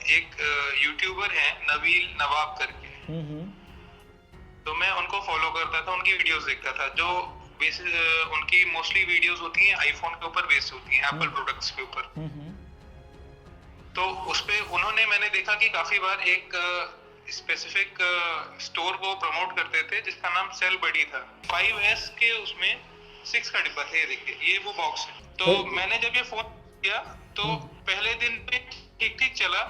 एक यूट्यूबर है नवील नवाब करके, हम्म। तो मैं उनको फॉलो करता था, उनकी वीडियोस देखता था। जो उनकी मोस्टली वीडियोस होती हैं आईफोन के ऊपर बेस्ड होती हैं, एप्पल हम्म। प्रोडक्ट्स के ऊपर। हम्म। तो उसपे उन्होंने, मैंने देखा कि काफी बार एक स्पेसिफिक स्टोर को प्रमोट करते थे जिसका नाम सेल बडी था। 5S के उसमें 6 का डिब्बा है, ये देखिए, ये वो बॉक्स है। तो फिर मैंने जब ये फोन किया तो हम्म। पहले दिन पे ठीक ठीक चला,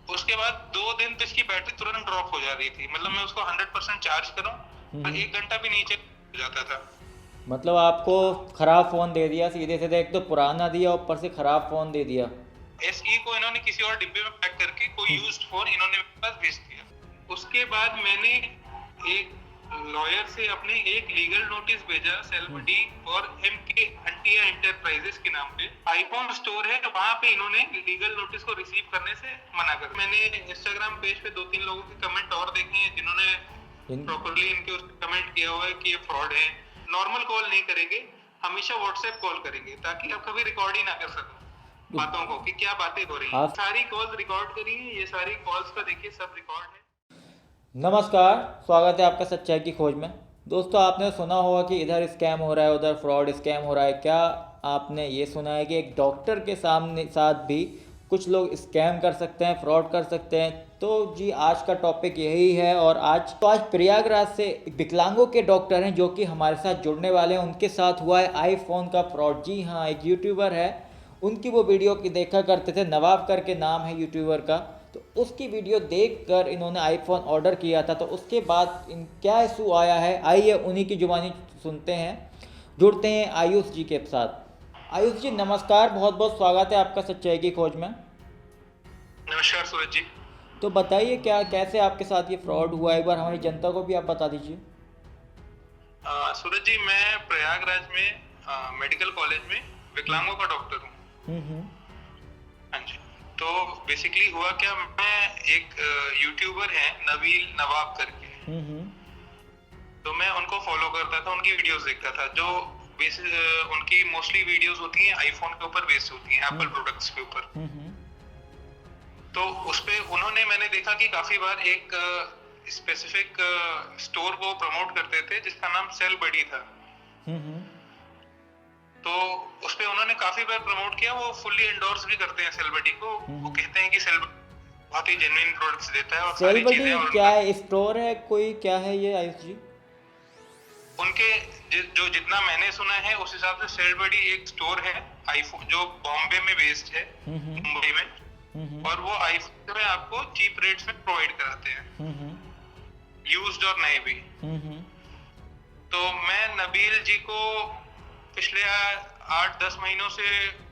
उसके बाद 2 दिन तो इसकी बैटरी तुरंत ड्रॉप हो जा रही थी। मतलब मैं उसको 100% चार्ज करूं और हम्म। 1 घंटा भी नीचे हो जाता था। मतलब आपको ख़राब फ़ोन दे दिया सीधे सीधे, एक तो पुराना दिया ऊपर से ख़राब फ़ोन दे दिया। SE को इन्होंने किसी और डिब्बे में पैक करके कोई यूज्ड फोन इन्होंने मेरे पास भेज दिया। उसके बाद मैंने एक लॉयर से अपने एक लीगल नोटिस भेजा सेलबडी और MK हंटिया एंटरप्राइजेस के नाम पे। आईफोन स्टोर है, वहां पे इन्होंने लीगल नोटिस को रिसीव करने से मना कर। मैंने इंस्टाग्राम पेज पे 2-3 लोगों के कमेंट और देखे हैं जिन्होंने इन प्रॉपरली इनके उस कमेंट किया हुआ है कि ये फ्रॉड है। नॉर्मल कॉल नहीं करेंगे, हमेशा व्हाट्सएप कॉल करेंगे, ताकि आप कभी रिकॉर्ड ही ना कर सको बातों को कि क्या बातें हो रही हैं। आप सारी कॉल्स रिकॉर्ड करी है, ये सारी कॉल्स का देखिए, सब रिकॉर्ड है। नमस्कार, स्वागत है आपका सच्चाई की खोज में। दोस्तों, आपने सुना होगा कि इधर स्कैम हो रहा है, उधर फ्रॉड स्कैम हो रहा है। क्या आपने ये सुना है कि एक डॉक्टर के सामने साथ भी कुछ लोग स्कैम कर सकते हैं, फ्रॉड कर सकते हैं? तो जी, आज का टॉपिक यही है। और आज प्रयागराज से एक विकलांगों के डॉक्टर हैं जो कि हमारे साथ जुड़ने वाले हैं। उनके साथ हुआ है आईफोन का फ्रॉड। जी हाँ, एक यूट्यूबर है, उनकी वो वीडियो की देखा करते थे, नवाब करके नाम है यूट्यूबर का। तो उसकी वीडियो देखकर इन्होंने आईफोन ऑर्डर किया था। तो उसके बाद इन क्या इशू आया है, आइए उन्हीं की जुबानी सुनते हैं। जुड़ते हैं आयुष जी के साथ। आयुष जी नमस्कार, बहुत बहुत स्वागत है आपका सच्चाई की खोज में। नमस्कार सूरज जी। तो बताइए, क्या कैसे आपके साथ ये फ्रॉड हुआ, एक बार हमारी जनता को भी आप बता दीजिए। सूरज जी, मैं प्रयागराज में मेडिकल कॉलेज में विकलांगों का डॉक्टर हूँ। हम्म। हाँ जी। तो बेसिकली हुआ क्या, मैं एक यूट्यूबर है नवील नवाब करके, हम्म। तो मैं उनको फॉलो करता था, उनकी वीडियोस देखता था। जो उनकी मोस्टली वीडियोस होती हैं आईफोन के ऊपर बेस्ड होती हैं, एप्पल प्रोडक्ट्स के ऊपर। हम्म। तो उसपे उन्होंने, मैंने देखा कि काफी बार एक स्पेसिफिक स्टोर को प्रमोट करते थे जिसका नाम सेल बडी था। हम्म। तो उसपे उन्होंने काफी बार प्रमोट किया। वो फुल्ली एंडोर्स भी करते हैं सेल बडी को। वो कहते हैं कि सेल बहुत ही जेन्युइन प्रोडक्ट्स देता है और सेल सारी बडी चीजें, और क्या उनका है, स्टोर है कोई, क्या है ये आयुष जी? उनके जो जितना मैंने सुना है उस हिसाब से सेल बडी एक स्टोर है आईफोन, जो बॉम्बे में बेस्ड है, हम्म। मुंबई में। हम्म। और वो आईफोन में आपको चीप रेट्स में प्रोवाइड कराते हैं, हम्म। यूज्ड और नए भी। हम्म। तो मैं नबील जी को पिछले 8-10 महीनों से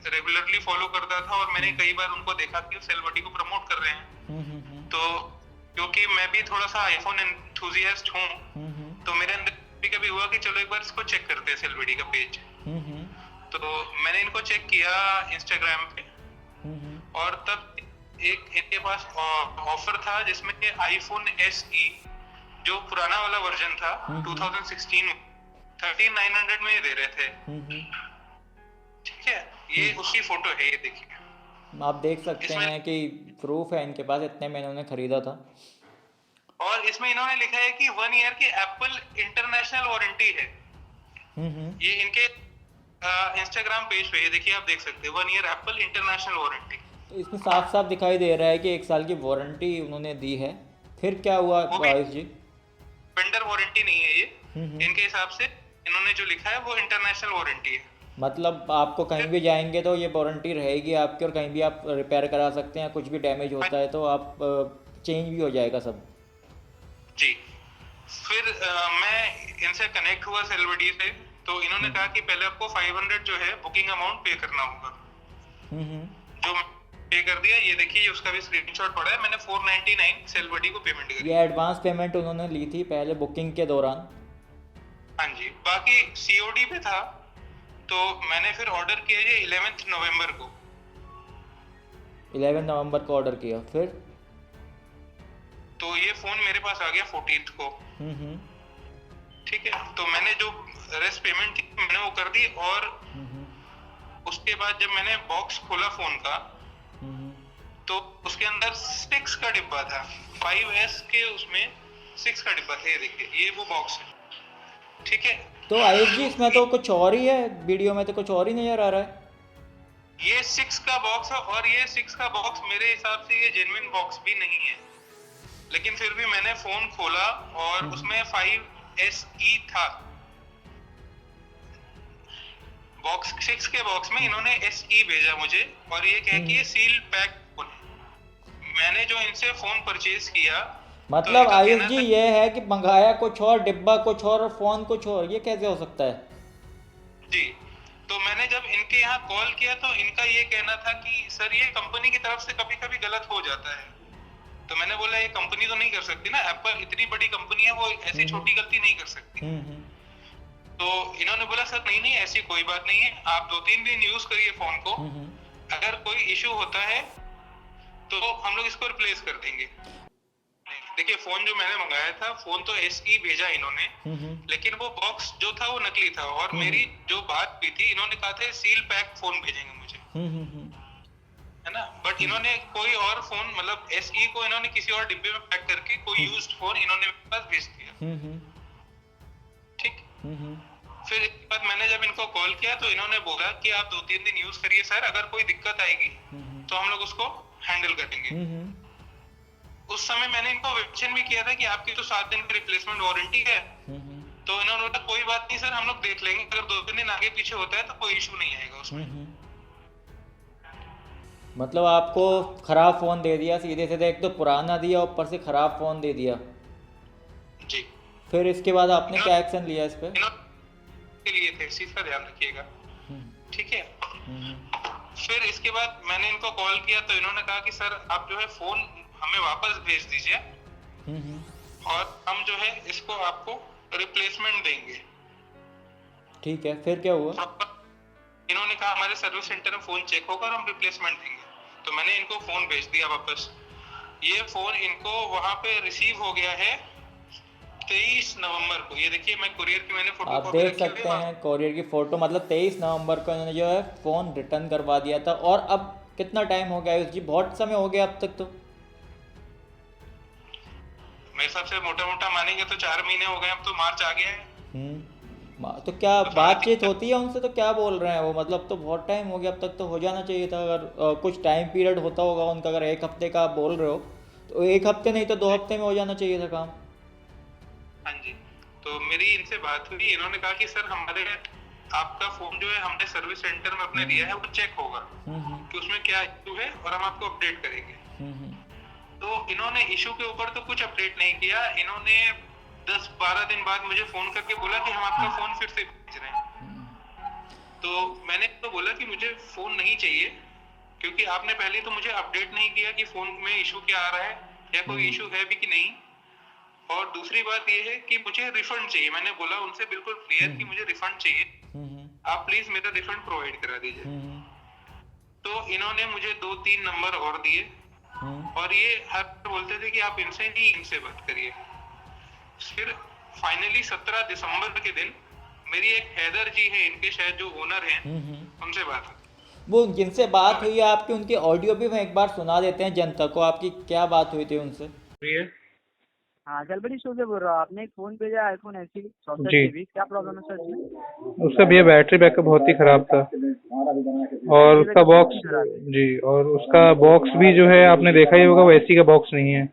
रेगुलरली फॉलो करता था, और मैंने कई बार उनको देखा कि वो सेलबडी को प्रमोट कर रहे हैं। तो क्योंकि मैं भी थोड़ा सा आईफोन एंथुसियास्ट हूँ, तो मेरे अंदर भी कभी हुआ कि चलो एक बार इसको चेक करते हैं सेलबडी का पेज। तो मैंने इनको चेक किया इंस्टाग्राम पे, और तब एक इनके पास ऑफर था जिसमें आईफोन SE, जो पुराना वाला वर्जन था 2016 में, 13900 में ये दे रहे थे। ठीक है, ये उसकी फोटो है, ये देखिए। आप देख सकते इसमें हैं कि प्रूफ है इनके पास, इतने में इन्होंने खरीदा था। और इसमें इन्होंने लिखा है कि 1 ईयर की एप्पल इंटरनेशनल वारंटी है। ये इनके इंस्टाग्राम पेज पे, ये देखिए, आप देख सकते हैं 1 ईयर एप्पल इंटरनेशनल वारंटी। तो इसमें साफ साफ दिखाई दे रहा है कि 1 साल की वारंटी उन्होंने दी है। फिर क्या हुआ वो भी आयुष जी? वेंडर वारंटी नहीं है ये, इनके हिसाब से इन्होंने जो लिखा है वो इंटरनेशनल वारंटी है। मतलब आपको कहीं भी जाएंगे तो ये वारंटी रहेगी आपकी, और कहीं भी आप रिपेयर करा सकते हैं। कुछ भी डैमेज होता है तो आप चेंज भी हो जाएगा सब। जी। फिर मैं इनसे कनेक्ट हुआ सेलबडी से, तो इन्होंने कहा कि पहले आपको 500 जो है बुकिंग अमाउंट पे करना होगा। जो पे कर दिया, ये देखिए, उसका भी स्क्रीनशॉट पड़ा है। मैंने 499 सेलबडी को पेमेंट करी। ये एडवांस पेमेंट उन्होंने ली थी पहले बुकिंग के दौरान। हाँ जी, बाकी COD पे था। तो मैंने फिर ऑर्डर किया ये 11 नवंबर को। 11 नवंबर को ऑर्डर किया, फिर? तो ये फोन मेरे पास आ गया 14 को। ठीक है, तो मैंने जो रेस्ट पेमेंट थी मैंने वो कर दी। और उसके बाद जब मैंने बॉक्स खोला फोन का, तो उसके अंदर 6 का डिब्बा था, 5S के उसमें 6 का डिब्बा था। ये देखिए, ये वो बॉक्स है, ठीक है। तो आयुष जी इसमें तो कुछ और ही है, वीडियो में तो कुछ और ही नजर आ रहा है। ये 6 का बॉक्स है, और ये 6 का बॉक्स मेरे हिसाब से ये जेन्युइन बॉक्स भी नहीं है, लेकिन फिर भी मैंने फोन खोला और उसमें 5SE था। बॉक्स 6 के बॉक्स में इन्होंने SE भेजा मुझे, और ये कह कि ये सील पैक फोन है। मैंने जो इनसे फोन परचेज किया, तो मतलब इनका आयुष कहना जी था ये है कि मंगाया कुछ और, डिब्बा कुछ और फोन कुछ और, ये कैसे हो सकता है? जी। तो मैंने जब इनके यहाँ कॉल किया तो इनका ये कहना था कि सर ये कंपनी की तरफ से कभी कभी गलत हो जाता है। तो मैंने बोला ये कंपनी तो नहीं कर सकती ना, एप्पल इतनी बड़ी कंपनी है, वो ऐसी छोटी गलती नहीं कर सकती। तो इन्होंने बोला सर नहीं नहीं, ऐसी कोई बात नहीं है, आप 2-3 दिन यूज करिए फोन को, अगर कोई इशू होता है तो हम लोग इसको रिप्लेस कर देंगे। देखिए, फोन जो मैंने मंगाया था, फोन तो SE भेजा इन्होंने, लेकिन वो बॉक्स जो था वो नकली था, और मेरी जो बात हुई थी, इन्होंने कहा था सील पैक फोन भेजेंगे मुझे, है ना। बट इन्होंने कोई और फोन, मतलब SE को इन्होंने किसी और डिब्बे में पैक करके कोई यूज्ड फोन इन्होंने मेरे पास भेज दिया, ठीक। फिर इसके बाद मैंने जब इनको कॉल किया तो इन्होंने बोला कि आप 2-3 दिन यूज करिए सर, अगर कोई दिक्कत आएगी तो हम लोग उसको हैंडल करेंगे। उस समय मैंने इनको मेंशन भी किया था कि आपकी तो 7 दिन की रिप्लेसमेंट वारंटी है। तो इन्होंने बोला कोई बात नहीं सर, हम लोग देख लेंगे, अगर 2-3 दिन आगे पीछे होता है तो कोई इशू नहीं आएगा उसमें। मतलब आपको खराब फोन दे दिया सीधे सीधे, एक तो पुराना दिया ऊपर से खराब फोन दे दिया। जी। फिर इसके बाद आपने क्या एक्शन लिया इस पे? के लिए थे, इस चीज का ध्यान रखिएगा, ठीक है। फिर इसके बाद मैंने इनको कॉल किया तो इन्होंने कहा कि सर आप जो है फोन हमें वापस भेज दीजिए, और हम जो है इसको आपको रिप्लेसमेंट देंगे। ठीक है, फिर क्या हुआ? इन्होंने कहा हमारे सर्विस सेंटर में फोन चेक होगा और हम रिप्लेसमेंट देंगे। तो मैंने इनको फोन भेज दिया वापस। ये फोन इनको वहां पे रिसीव हो गया है 23 नवंबर को। ये देखिए, मैं कुरियर की मैंने फोटो आप देख सकते हैं कोरियर की फोटो, मतलब 23 नवंबर को इन्होंने जो है फ़ोन रिटर्न करवा दिया था। और अब कितना टाइम हो गया आयुष जी? बहुत समय हो गया अब तक तो। मेरे हिसाब से मोटा मोटा मानेंगे तो 4 महीने हो गए, अब तो मार्च आ गया है। तो क्या बातचीत होती है उनसे? तो क्या बोल रहे हैं वो? मतलब तो बहुत टाइम हो गया, अब तक तो हो जाना चाहिए था। अगर कुछ टाइम पीरियड होता होगा उनका, अगर 1 हफ्ते का आप बोल रहे हो तो 1 हफ्ते नहीं तो 2 हफ्ते में हो जाना चाहिए था काम। हाँ जी। तो मेरी इनसे बात हुई, इन्होंने कहा कि सर हमारे आपका फोन जो है हमने सर्विस सेंटर में अपने दिया है, वो चेक होगा कि उसमें क्या इशू है और हम आपको अपडेट करेंगे। तो इन्होंने इशू के ऊपर तो कुछ अपडेट नहीं किया। इन्होंने 10-12 दिन बाद मुझे फोन करके बोला कि हम आपका फोन फिर से भेज रहे हैं। तो मैंने तो बोला कि मुझे फोन नहीं चाहिए, क्योंकि आपने पहले तो मुझे अपडेट नहीं किया कि फोन में इशू क्या आ रहा है या कोई इशू है भी कि नहीं। और दूसरी बात ये है कि मुझे रिफंड चाहिए। मैंने बोला उनसे बिल्कुल क्लियर कि मुझे रिफंड चाहिए, आप प्लीज मेरा रिफंड प्रोवाइड करा दीजिए। तो इन्होंने मुझे 2-3 नंबर और दिए, और ये हर बोलते थे कि आप इनसे नहीं, इनसे बात करिए। फिर फाइनली 17 दिसंबर के दिन मेरी एक हैदर जी है, इनके शायद जो ओनर हैं, उनसे बात हुई। वो जिनसे बात हुई है आपकी, उनकी ऑडियो भी हम एक बार सुना देते हैं जनता को, आपकी क्या बात हुई थी उनसे। हाँ गलबड़ी शो से बोल रहा हूँ। आपने एक फोन भेजा आईफोन SE 64 जी। GB, क्या प्रॉब्लम है सर इसमें? उसका भैया बैटरी बैकअप बहुत ही खराब था, और उसका बॉक्स, जी, और उसका बॉक्स भी जो है आपने देखा ही होगा, वो एसी का बॉक्स नहीं है।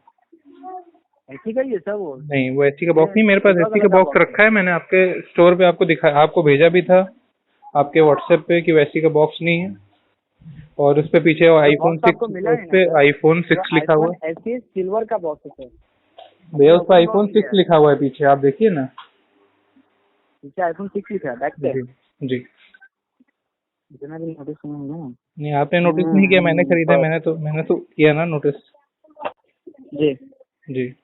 ऐसी का ही है सर वो? नहीं, वो एसी का बॉक्स नहीं, मेरे पास एसी का बॉक्स रखा है, मैंने आपके स्टोर पे आपको दिखा, आपको भेजा भी था आपके व्हाट्सएप पे कि वो एसी का बॉक्स नहीं है। और उस पे पीछे आईफोन 6, उस पे आईफोन 6 लिखा हुआ है। SE सिल्वर का बॉक्स है सर भैया, उस पर आईफोन 6 लिखा हुआ है पीछे, आप देखिए ना। पीछे आईफोन 6 लिखा है बैक पे। जी, इतना भी नोटिस नहीं है। नहीं आपने नोटिस नहीं किया, मैंने खरीदा, मैंने तो किया ना नोटिस। जी जी।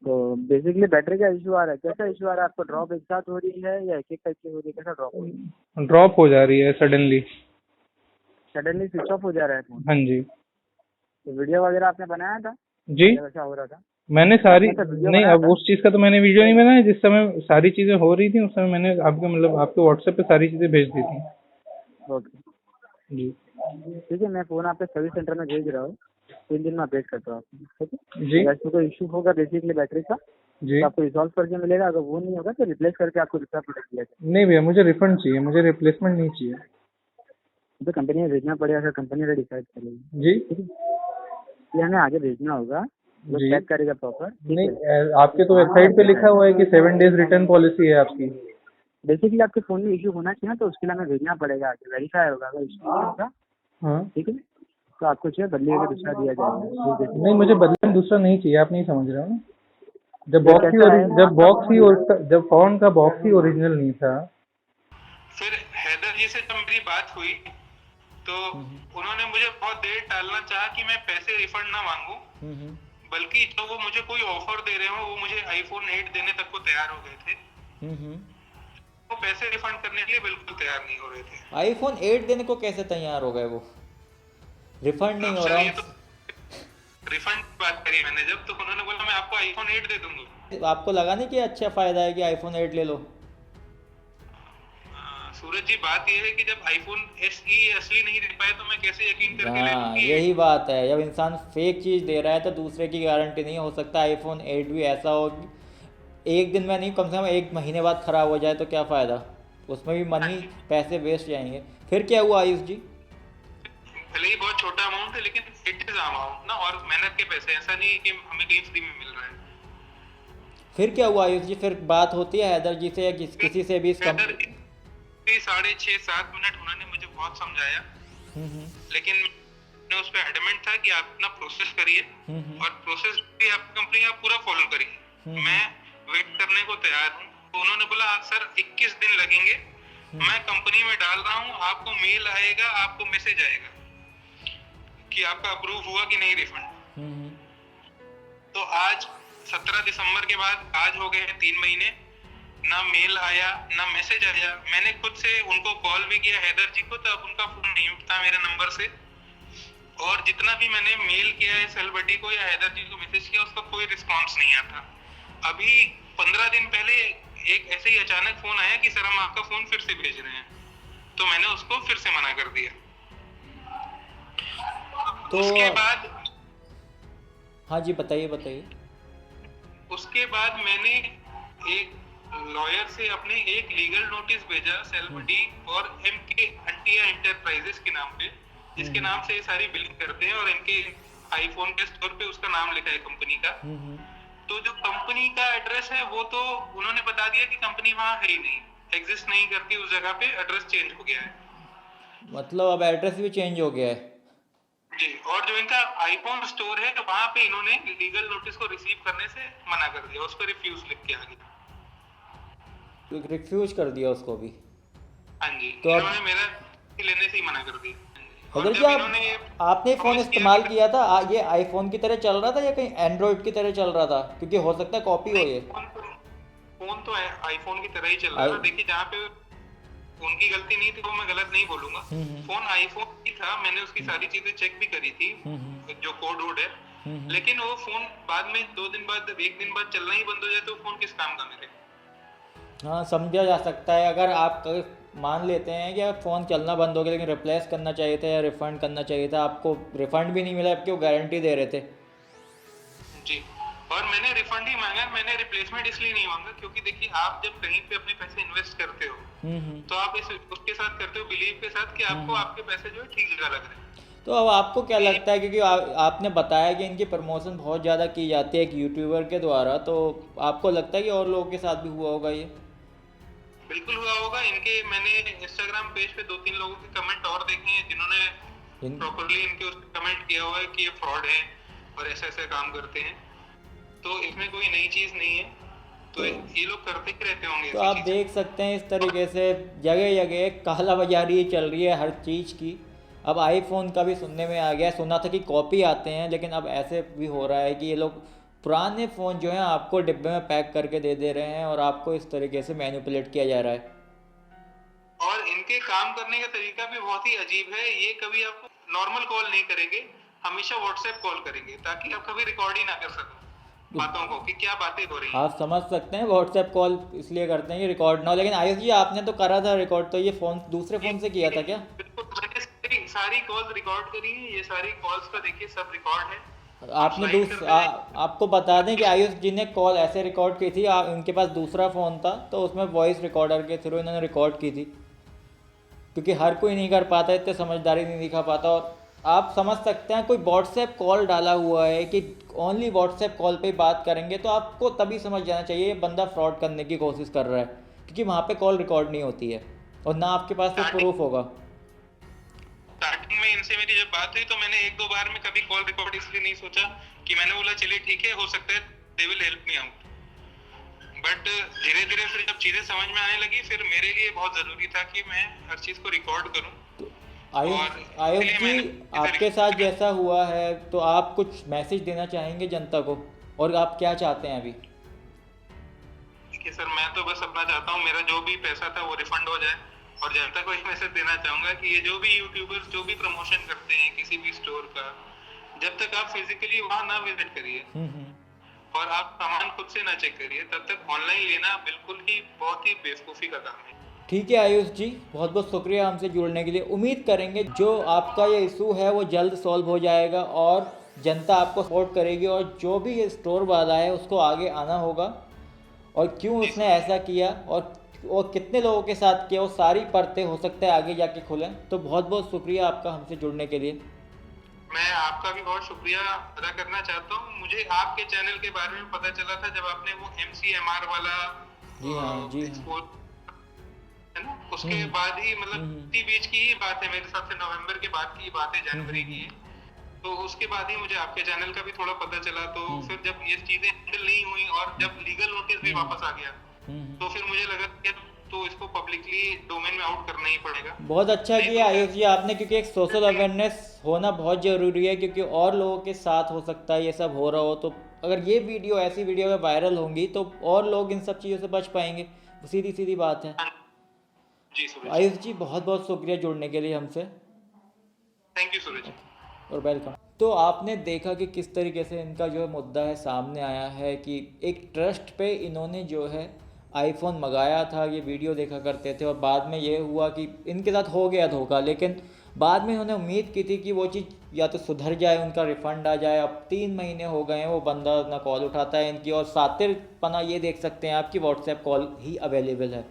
तो बेसिकली बैटरी का इशू आ रहा है। कैसा इशू आ रहा है आपको? ड्रॉप एक साथ हो रही है या एक एक करके हो रही है? कैसा ड्रॉप हो रही है? ड्रॉप हो जा रही है सडनली स्विच ऑफ हो जा रहा है फोन? हाँ जी। तो वीडियो वगैरह आपने बनाया था जी, कैसा हो रहा था? मैंने सारी, आपने तो वीडियो नहीं बनाया अब था? उस चीज का तो मैंने वीडियो नहीं बनाया। जिस समय सारी चीजें हो रही थी उस समय मैंने आपके, मतलब आपके व्हाट्सएप पे सारी चीजें भेज दी थी। ओके। जी। ठीक है, मैं फोन आपके सर्विस सेंटर में भेज रहा हूँ, 3 दिन में अपडेट करता हूँ आपको, ठीक है। जी अगर इसमें कोई इशू होगा बेसिकली बैटरी का जी। तो आपको रिजॉल्व करके मिलेगा, अगर वो नहीं होगा तो रिप्लेस करके आपको दूसरा प्रोडक्ट दिया जाएगा। नहीं भैया, मुझे रिफंड चाहिए, मुझे रिप्लेसमेंट नहीं चाहिए। तो कंपनी में भेजना पड़ेगा, फिर कंपनी वाला डिसाइड करेगी, जी ठीक है। ये हमें आगे भेजना होगा, वो जी। चेक करेगा प्रॉपर, ठीक नहीं, है। आपके तो वेबसाइट पे लिखा हुआ है कि 7 डेज रिटर्न पॉलिसी है आपकी। बेसिकली आपके फोन में इशू होना चाहिए ना, तो उसके लिए हमें भेजना पड़ेगा, आगे वेरीफाई होगा, अगर इशू नहीं होगा हाँ। ठीक है, तो आपको जो है बदली करके दूसरा दिया जाएगा। नहीं, मुझे बदले में दूसरा नहीं चाहिए, आप नहीं समझ रहे हो ना। जब ये बॉक्स ही कैसा है, जब आपका बॉक्स ही फोन जब फोन का बॉक्स ही ओरिजिनल नहीं था। फिर हैदर जी से जब मेरी बात हुई तो उन्होंने मुझे बहुत देर टालना चाहा कि मैं पैसे रिफंड ना मांगू, बल्कि जो वो मुझे कोई ऑफर दे रहे हो, वो मुझे आईफोन 8 देने तक को तैयार हो गए थे। वो पैसे रिफंड करने के लिए बिल्कुल तैयार नहीं हो रहे थे। आईफोन 8 देने को कैसे तैयार हो गए वो? रिफंड नहीं हो सर, रहा ये तो रिफंड की बात करी मैंने जब, तो उन्होंने बोला मैं आपको आईफोन 8 दे दूंगा। आपको लगा नहीं कि अच्छा फायदा है कि आईफोन 8 ले लो? सूरज जी, बात ये है कि जब आईफोन SE असली नहीं दे पाए तो मैं कैसे यकीन करके ले लूं हाँ, कि यही बात है, जब इंसान फेक चीज़ दे रहा है तो दूसरे की गारंटी नहीं हो सकता। आईफोन 8 भी ऐसा हो कि एक दिन में नहीं, कम से कम 1 महीने बाद ख़राब हो जाए तो क्या फ़ायदा, उसमें भी मनी पैसे वेस्ट जाएंगे। फिर क्या हुआ आयुष जी? भले ही बहुत छोटा अमाउंट है लेकिन इट इज अमाउंट ना, और मेहनत के पैसे, ऐसा नहीं है कि हमें कहीं फ्री में मिल रहा है। फिर क्या हुआ आयुष जी? फिर बात होती है हैदर जी से या किसी से भी इस हैदर कंपनी? जी 6.5-7 मिनट उन्होंने मुझे बहुत समझाया, लेकिन मैं उस पर एडमेंट था कि आप अपना प्रोसेस करिए और प्रोसेस भी आपकी कंपनी आप पूरा फॉलो करिए, मैं वेट करने को तैयार हूँ। तो उन्होंने बोला सर 21 दिन लगेंगे, मैं कंपनी में डाल रहा हूँ, आपको मेल आएगा, आपको मैसेज आएगा कि आपका अप्रूव हुआ कि नहीं रिफंड। तो आज 17 दिसंबर के बाद आज हो गए 3 महीने, ना मेल आया ना मैसेज आया। मैंने खुद से उनको कॉल भी किया हैदर जी को, तब उनका फोन नहीं उठता मेरे नंबर से, और जितना भी मैंने मेल किया है सेलिब्रिटी को या हैदर जी को मैसेज किया, उसका कोई रिस्पांस नहीं आता। अभी 15 दिन पहले एक ऐसे ही अचानक फोन आया कि सर हम आपका फोन फिर से भेज रहे हैं, तो मैंने उसको फिर से मना कर दिया। तो उसके बाद हाँ जी, बताइए बताइए। उसके बाद मैंने एक लॉयर से अपने एक लीगल नोटिस भेजा सेलिब्रिटी और MK हंटिया एंटरप्राइजेस के नाम पे, जिसके नाम से ये सारी बिलिंग करते हैं, और इनके आईफोन के स्टोर पे उसका नाम लिखा है कंपनी का। तो जो कंपनी का एड्रेस है वो तो उन्होंने बता दिया कि कंपनी वहाँ है ही नहीं, एग्जिस्ट नहीं करती उस जगह पे, एड्रेस चेंज हो गया है। मतलब अब एड्रेस भी चेंज हो गया है जी, और जो इनका आईफोन स्टोर है वहाँ पे इन्होंने लीगल नोटिस को रिसीव करने से मना कर दिया, उस पर रिफ्यूज लिख के आ गया। रिफ्यूज कर दिया उसको भी? हाँ जी, तो इन्होंने मेरा लेने से ही मना कर दिया। अगर जी आपने फ़ोन इस्तेमाल किया था, ये आईफोन की तरह चल रहा था या कहीं एंड्रॉयड की तरह चल रहा था? क्योंकि हो सकता है कॉपी हो ये। फोन तो आईफोन की तरह ही चल रहा था। देखिए, जहाँ पे उनकी गलती नहीं थी वो मैं गलत नहीं बोलूंगा, फोन आईफोन की था, मैंने उसकी सारी चीजें चेक भी करी थी, जो कोड वोड है, लेकिन वो फोन बाद में 2 दिन बाद 1 दिन बाद चलना ही बंद हो जाए तो फोन किस काम का मेरे। हाँ, समझा जा सकता है। अगर आप मान लेते हैं कि फ़ोन चलना बंद हो गया, लेकिन रिप्लेस करना चाहिए था या रिफ़ंड करना चाहिए था, आपको रिफ़ंड भी नहीं मिला, आपकी वो गारंटी दे रहे थे। जी, और मैंने रिफंड ही मांगा, मैंने रिप्लेसमेंट इसलिए नहीं मांगा क्योंकि देखिए आप जब कहीं पे अपने पैसे इन्वेस्ट करते हो तो आप उसके साथ करते हो बिलीव के साथ कि आपको आपके पैसे जो है ठीक जगह लग रहे हैं। तो अब आपको क्या लगता है, क्योंकि आपने बताया कि इनकी प्रमोशन बहुत ज़्यादा की जाती है एक यूट्यूबर के द्वारा, तो आपको लगता है कि और लोगों के साथ भी हुआ होगा ये? बिल्कुल हुआ होगा। इनके मैंने इंस्टाग्राम पेज पे 2-3 लोगों के कमेंट और देखे हैं जिन्होंने प्रॉपर्ली इनके उस कमेंट किया हुआ है कि ये फ्रॉड है और ऐसे ऐसे काम करते हैं, तो इसमें कोई नई चीज़ नहीं है, तो ये लोग करते ही रहते होंगे। तो आप देख सकते हैं इस तरीके से जगह जगह काला बाजारी चल रही है हर चीज़ की। अब आईफोन का भी सुनने में आ गया, सुना था कि कॉपी आते हैं, लेकिन अब ऐसे भी हो रहा है कि ये लोग पुराने फ़ोन जो हैं आपको डिब्बे में पैक करके दे रहे हैं और आपको इस तरीके से मैनिपुलेट किया जा रहा है। और इनके काम करने का तरीका भी बहुत ही अजीब है। ये कभी आपको नॉर्मल कॉल नहीं करेंगे, हमेशा व्हाट्सएप कॉल करेंगे ताकि आप कभी रिकॉर्ड ही ना कर सको बातों को कि क्या बातें हो रही हैं। आप समझ सकते हैं व्हाट्सएप कॉल इसलिए करते हैं कि रिकॉर्ड ना हो। लेकिन आयुष जी, आपने तो करा था रिकॉर्ड, तो ये फ़ोन दूसरे फ़ोन से किया था क्या? बिल्कुल, मैंने सारी कॉल्स रिकॉर्ड करी है, ये सारी कॉल्स का देखिए सब रिकॉर्ड है। आपने आपको बता दें कि आयुष जी ने कॉल ऐसे रिकॉर्ड की थी, उनके पास दूसरा फ़ोन था तो उसमें वॉइस रिकॉर्डर के थ्रू इन्होंने रिकॉर्ड की थी, क्योंकि हर कोई नहीं कर पाता, इतने समझदारी नहीं दिखा पाता। और आप समझ सकते हैं कोई व्हाट्सएप कॉल डाला हुआ है कि ओनली व्हाट्सएप कॉल पे बात करेंगे, तो आपको तभी समझ जाना चाहिए ये बंदा फ्रॉड करने की कोशिश कर रहा है, क्योंकि वहाँ पे कॉल रिकॉर्ड नहीं होती है और ना आपके पास कोई प्रूफ होगा। स्टार्टिंग में इनसे मेरी जब बात हुई तो मैंने एक दो बार में कभी कॉल रिकॉर्ड इसलिए नहीं सोचा कि मैंने बोला चलिए ठीक है, हो सकता है they will help me out. But धीरे धीरे फिर जब चीजें समझ में आने लगी, फिर मेरे लिए बहुत जरूरी था कि मैं हर चीज को रिकॉर्ड करूं। आयुष जी, आपके साथ जैसा हुआ है तो आप कुछ मैसेज देना चाहेंगे जनता को, और आप क्या चाहते हैं अभी? देखिए सर, मैं तो बस अपना चाहता हूँ मेरा जो भी पैसा था वो रिफंड हो जाए, और जनता को एक मैसेज देना चाहूंगा कि ये जो भी यूट्यूबर्स जो भी प्रमोशन करते हैं किसी भी स्टोर का, जब तक आप फिजिकली वहां ना विजिट करिए और आप सामान खुद से ना चेक करिए, तब तक ऑनलाइन लेना बिल्कुल ही बहुत ही बेवकूफ़ी का काम है। ठीक है आयुष जी, बहुत बहुत शुक्रिया हमसे जुड़ने के लिए। उम्मीद करेंगे जो आपका ये इशू है वो जल्द सॉल्व हो जाएगा और जनता आपको सपोर्ट करेगी, और जो भी ये स्टोर वाला है उसको आगे आना होगा, और क्यों उसने ऐसा किया और कितने लोगों के साथ किया, वो सारी परतें हो सकता है आगे जाके खुलें। तो बहुत बहुत शुक्रिया आपका हमसे जुड़ने के लिए। मैं आपका भी बहुत शुक्रिया अदा करना चाहता हूँ। मुझे आपके चैनल के बारे में पता चला था जब आपने वो MCMR वाला एक्सपोज है ना, उसके बाद ही मतलब इसी बीच की ही बात है, मेरे हिसाब से नवंबर के बाद की बात है, जनवरी की है। तो उसके बाद ही मुझे आपके चैनल का भी थोड़ा पता चला। तो फिर जब ये चीजें हैंडल नहीं हुई और जब लीगल नोटिस भी वापस आ गया, तो फिर मुझे लगा कि तो इसको पब्लिकली डोमेन में आउट करना ही पड़ेगा। बहुत अच्छा किया आयुष जी आपने, क्योंकि एक सोशल अवेयरनेस होना बहुत ज़रूरी है, क्योंकि और लोगों के साथ हो सकता है ये सब हो रहा हो। तो अगर ये वीडियो ऐसी वीडियो में वायरल होंगी तो और लोग इन सब चीज़ों से बच पाएंगे, सीधी सीधी बात है। जी सूरज, आयुष जी बहुत बहुत शुक्रिया जुड़ने के लिए हमसे। थैंक यू सूरज और वेलकम। तो आपने देखा कि किस तरीके से इनका जो मुद्दा है सामने आया है, कि एक ट्रस्ट पे इन्होंने जो है आईफोन मंगाया था, ये वीडियो देखा करते थे, और बाद में ये हुआ कि इनके साथ हो गया धोखा, लेकिन बाद में उन्होंने उम्मीद की थी कि वो चीज़ या तो सुधर जाए, उनका रिफ़ंड आ जाए। अब 3 महीने हो गए हैं, वो बंदा ना कॉल उठाता है इनकी, और सातिरपना ये देख सकते हैं आपकी व्हाट्सएप कॉल ही अवेलेबल है।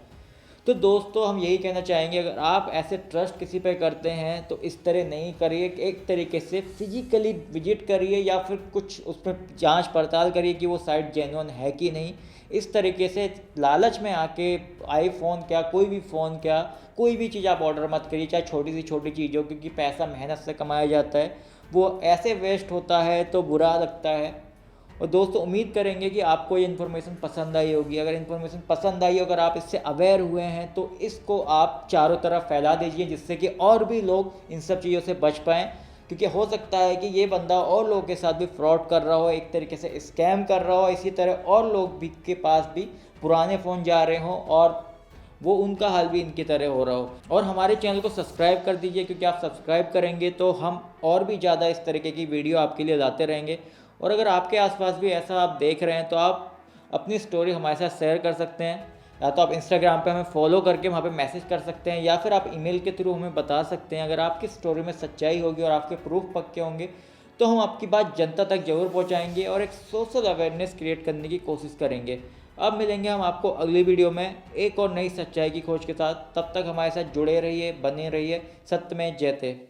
तो दोस्तों हम यही कहना चाहेंगे, अगर आप ऐसे ट्रस्ट किसी पे करते हैं तो इस तरह नहीं करिए। एक तरीके से फिजिकली विजिट करिए या फिर कुछ उस पर जाँच पड़ताल करिए कि वो साइट जेन्युइन है कि नहीं। इस तरीके से लालच में आके आईफोन क्या, कोई भी फ़ोन क्या, कोई भी चीज़ आप ऑर्डर मत करिए, चाहे छोटी से छोटी चीज़ हो, क्योंकि पैसा मेहनत से कमाया जाता है, वो ऐसे वेस्ट होता है तो बुरा लगता है। और दोस्तों उम्मीद करेंगे कि आपको ये इन्फॉर्मेशन पसंद आई होगी। अगर इन्फॉर्मेशन पसंद आई, अगर आप इससे अवेयर हुए हैं तो इसको आप चारों तरफ फैला दीजिए, जिससे कि और भी लोग इन सब चीज़ों से बच पाएँ, क्योंकि हो सकता है कि ये बंदा और लोगों के साथ भी फ्रॉड कर रहा हो, एक तरीके से स्कैम कर रहा हो। इसी तरह और लोग भी के पास भी पुराने फ़ोन जा रहे हों और वो उनका हाल भी इनकी तरह हो रहा हो। और हमारे चैनल को सब्सक्राइब कर दीजिए, क्योंकि आप सब्सक्राइब करेंगे तो हम और भी ज़्यादा इस तरीके की वीडियो आपके लिए लाते रहेंगे। और अगर आपके आसपास भी ऐसा आप देख रहे हैं तो आप अपनी स्टोरी हमारे साथ शेयर कर सकते हैं, या तो आप इंस्टाग्राम पे हमें फॉलो करके वहाँ पे मैसेज कर सकते हैं, या फिर आप ईमेल के थ्रू हमें बता सकते हैं। अगर आपकी स्टोरी में सच्चाई होगी और आपके प्रूफ पक्के होंगे तो हम आपकी बात जनता तक जरूर पहुँचाएंगे और एक सोशल अवेयरनेस क्रिएट करने की कोशिश करेंगे। अब मिलेंगे हम आपको अगली वीडियो में एक और नई सच्चाई की खोज के साथ। तब तक हमारे साथ जुड़े रहिए, बने रहिए। सत्य में जयते।